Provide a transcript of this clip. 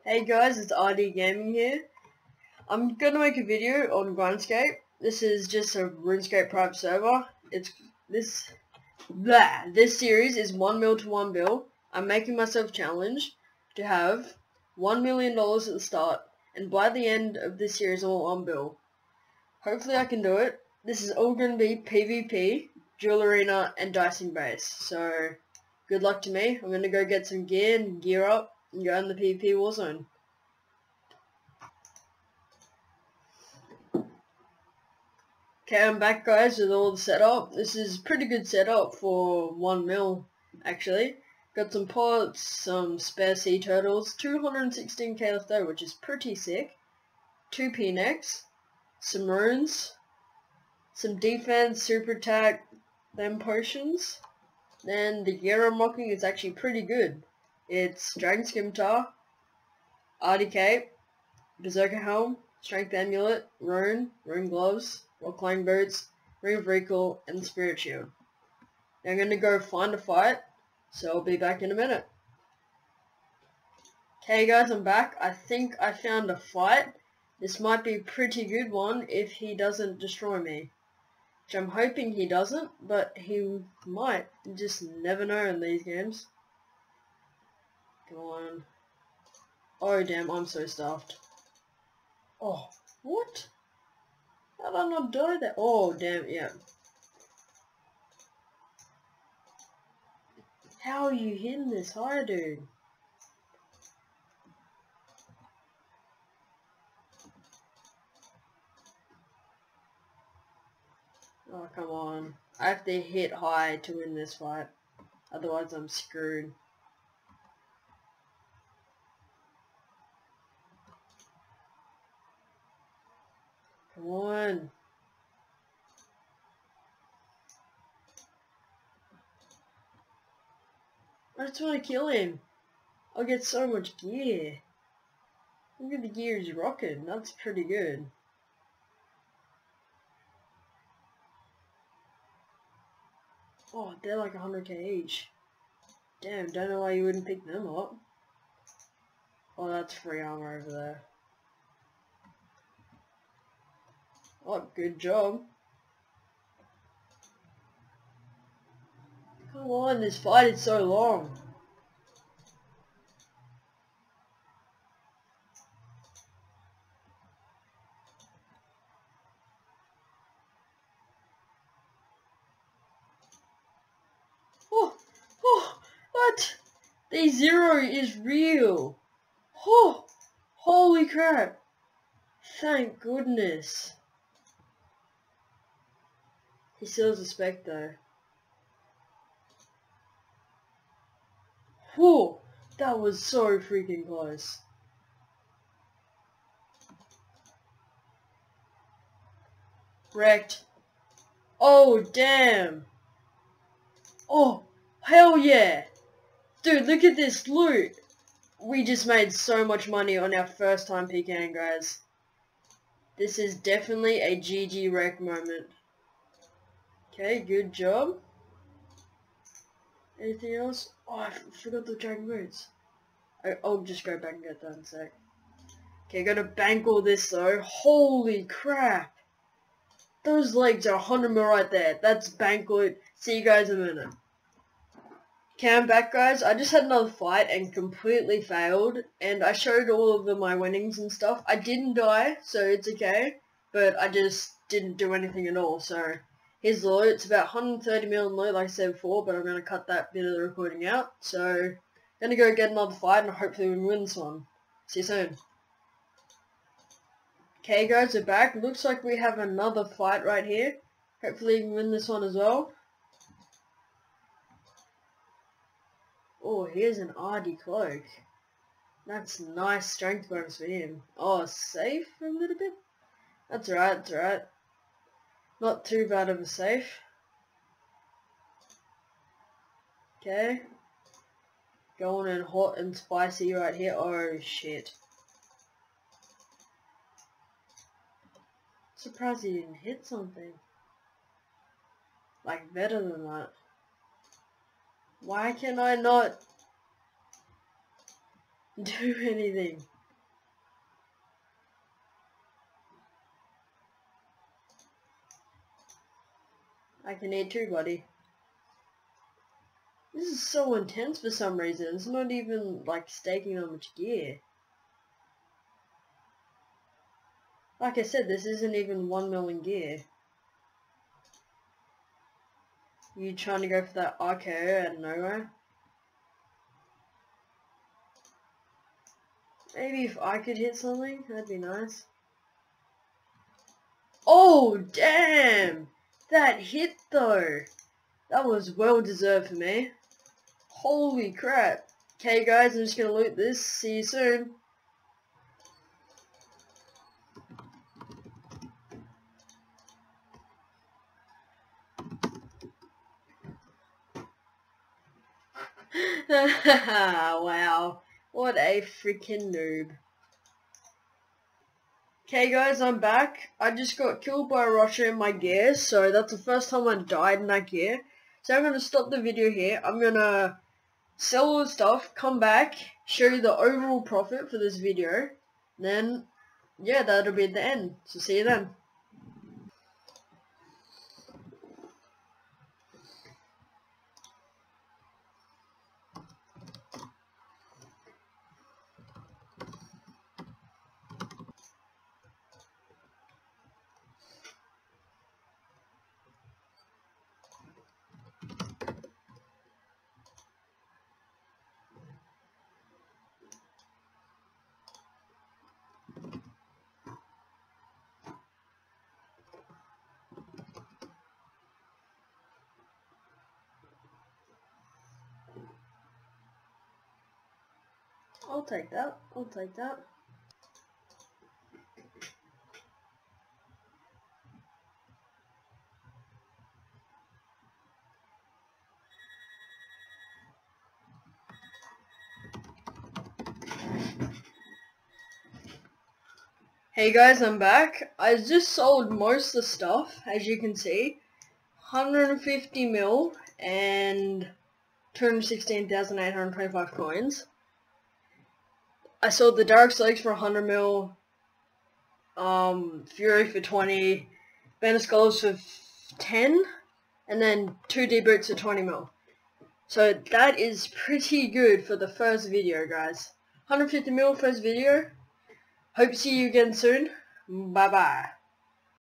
Hey guys, it's RD Gaming here. I'm gonna make a video on Grinderscape. This is just a RuneScape private server. This series is 1 mil to 1 bill. I'm making myself challenge to have $1 million at the start, and by the end of this series I want 1 bill. Hopefully I can do it. This is all gonna be PvP, Duel Arena, and dicing base. So good luck to me. I'm gonna go get some gear and gear up and go in the PvP warzone. Okay, I'm back guys with all the setup. This is pretty good setup for 1 mil actually. Got some pots, some spare sea turtles, 216k left over, which is pretty sick. 2 P-necks, some runes, some defense, super attack, them potions. Then the gear I'm rocking is actually pretty good. It's Dragon Scimitar, RD Cape, Berserker Helm, Strength Amulet, Rune Gloves, Rock Climbing Boots, Ring of Recall, and Spirit Shield. Now I'm going to go find a fight, so I'll be back in a minute. Okay guys, I'm back. I think I found a fight. This might be a pretty good one if he doesn't destroy me. Which I'm hoping he doesn't, but he might. You just never know in these games. Come on. Oh damn, I'm so stuffed. Oh, what? How did I not die there? Oh damn, yeah. How are you hitting this high, dude? Oh, come on. I have to hit high to win this fight. Otherwise I'm screwed. Come on. I just want to kill him. I'll get so much gear. Look at the gear he's rocking. That's pretty good. Oh, they're like 100k each. Damn, don't know why you wouldn't pick them up. Oh, that's free armor over there. Oh, good job. Come on, this fight is so long. Oh, what? The zero is real. Oh, holy crap. Thank goodness. He still has a spec though. Whoa, that was so freaking close. Wrecked. Oh, damn. Oh, hell yeah. Dude, look at this loot. We just made so much money on our first time PKing, guys. This is definitely a GG wreck moment. Okay, good job. Anything else? Oh, I forgot the dragon boots. I'll just go back and get that in a sec. Okay, gotta bank all this though. Holy crap. Those legs are 100 mil right there. That's bank loot. See you guys in a minute. Okay, I'm back guys. I just had another fight and completely failed. And I showed all of my winnings and stuff. I didn't die, so it's okay. But I just didn't do anything at all, so... Here's the loot. It's about 130 mil in loot, like I said before, but I'm going to cut that bit of the recording out. So, going to go get another fight and hopefully we can win this one. See you soon. Okay guys, we're back. Looks like we have another fight right here. Hopefully we can win this one as well. Oh, here's an RD cloak. That's nice strength bonus for him. Oh, safe for a little bit? That's right, that's right. Not too bad of a safe. Okay. Going in hot and spicy right here. Oh shit. Surprised he didn't hit something. Like better than that. Why can I not do anything? I can eat too, buddy. This is so intense for some reason. It's not even like staking on much gear. Like I said, this isn't even 1 million gear. You trying to go for that RKO out of nowhere? Maybe if I could hit something, that'd be nice. Oh, damn! That hit though! That was well deserved for me. Holy crap. Okay guys, I'm just gonna loot this. See you soon. Wow. What a freaking noob. Okay guys, I'm back. I just got killed by a Rusher in my gear, so that's the first time I died in that gear. So I'm gonna stop the video here. I'm gonna sell all the stuff, come back, show you the overall profit for this video. Then, yeah, that'll be the end. So see you then. I'll take that. I'll take that. Hey guys, I'm back. I just sold most of the stuff, as you can see. 150 mil and 216,825 coins. I sold the Dark Slags for 100 mil, Fury for 20, Banner Skulls for 10, and then 2 D-Boots for 20 mil. So that is pretty good for the first video, guys. 150 mil first video. Hope to see you again soon. Bye bye.